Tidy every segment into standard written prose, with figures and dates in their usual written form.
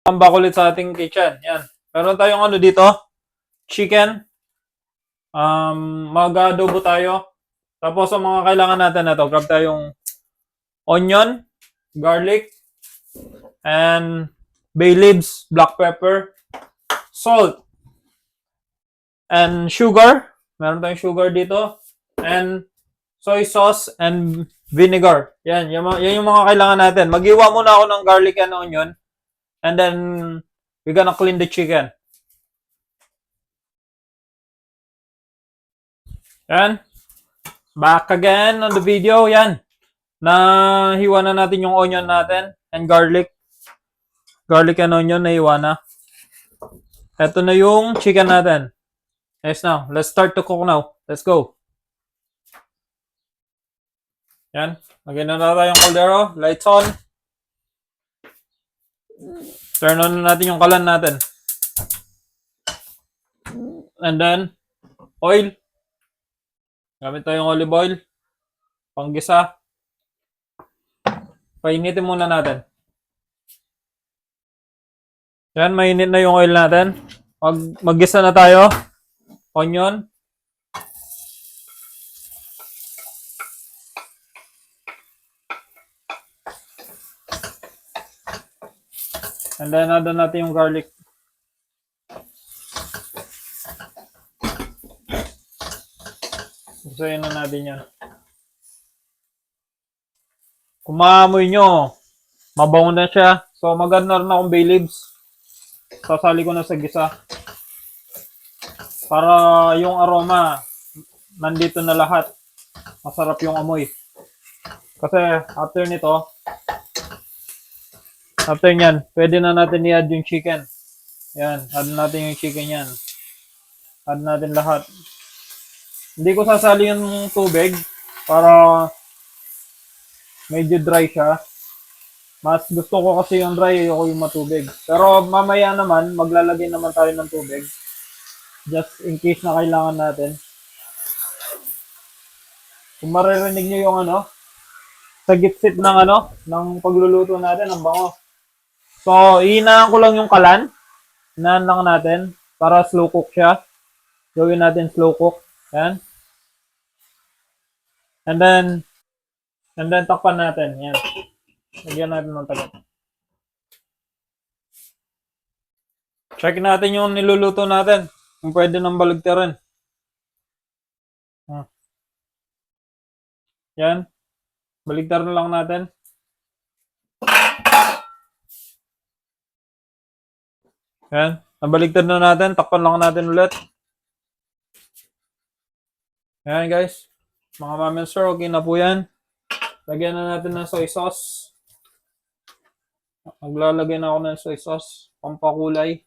Tambak ulit sa ating kitchen. Yan. Meron tayong ano dito, chicken. Mag-adobo tayo. Tapos ang mga kailangan natin na to, grab tayong onion, garlic, and bay leaves, black pepper, salt, and sugar. Meron tayong sugar dito. And soy sauce and vinegar. Yan yung mga kailangan natin. Mag-iwa muna ako ng garlic and onion. And then, we're gonna clean the chicken. Yan. Back again on the video. Yan. Nahiwa na natin yung onion natin and garlic. Garlic and onion, nahiwa na. Ito na yung chicken natin. Yes, now. Let's start to cook now. Let's go. Yan. Lagyan na tayong kaldero. Lights on. Turn on na natin yung kalan natin. And then, oil. Gamit tayong olive oil. Panggisa. Painitin muna natin. Yan, mainit na yung oil natin. Maggisa na tayo. Onion. And then, add natin yung garlic. Gusayin na natin yan. Kung maamoy nyo, mabango na siya. So, mag-add na akong bay leaves. Sasali ko na sa gisa. Para yung aroma, nandito na lahat. Masarap yung amoy. Kasi, after nito, after nyan, pwede na natin i-add yung chicken. Yan, add natin yung chicken yan. Add natin lahat. Hindi ko sasali yung tubig para medyo dry siya. Mas gusto ko kasi yung dry, ayoko yung matubig. Pero mamaya naman, maglalagay naman tayo ng tubig. Just in case na kailangan natin. Kung maririnig nyo yung ano, sa gitsit ng pagluluto natin, ang bango. So, ihinaan ko lang yung kalan. Hinaan lang natin para slow cook siya. Gawin natin slow cook. Yan. And then takpan natin. Yan. Lagyan natin ng tagal. Check natin yung niluluto natin. Kung pwede nang baligtarin. Yan. Baligtarin lang natin. Yan. Nabaligtad na natin. Takpan lang natin ulit. Yan guys. Mga mami and sir, okay na po yan. Lagyan na natin ng soy sauce. Maglalagay na ako ng soy sauce. Pampakulay.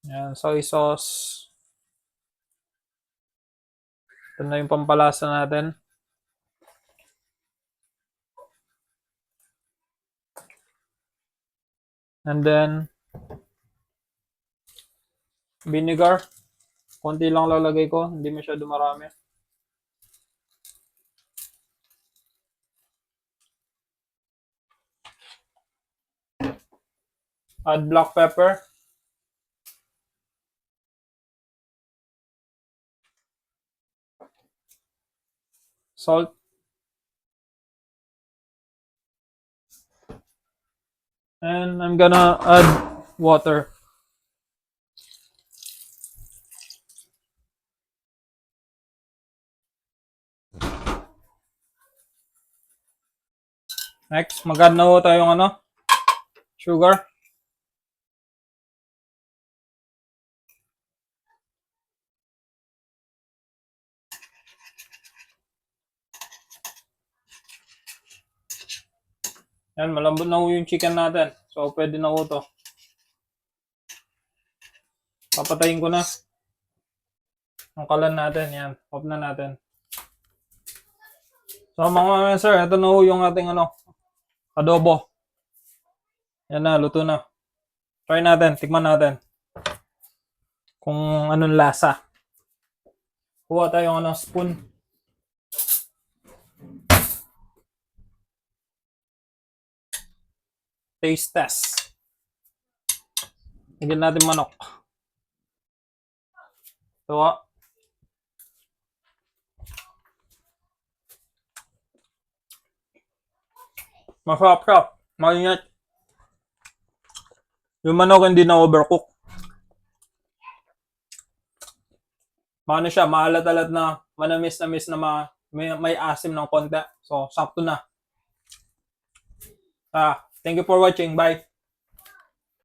Yan, soy sauce. Ito na yung pampalasa natin. And then, vinegar. Konti lang lalagay ko. Hindi masyado marami. Add black pepper. Salt. And I'm gonna add water. Next, mag-add na ho tayong sugar. Yan, malambot na ho yung chicken natin. So, pwede na ho to. Papatayin ko na. Ang kalan natin. Yan, off na natin. So, mga sir, ito na ho yung ating adobo. Yan na, luto na. Try natin, tikman natin. Kung anong lasa. Kuha tayo ng spoon. taste test. Lagyan natin manok. Ito nga. Masarap-sarap. Mainit. Yung manok hindi na overcook. Maano siya, maalat-alat na, manamis-namis na may asim ng konti. So, sakto na. Thank you for watching. Bye.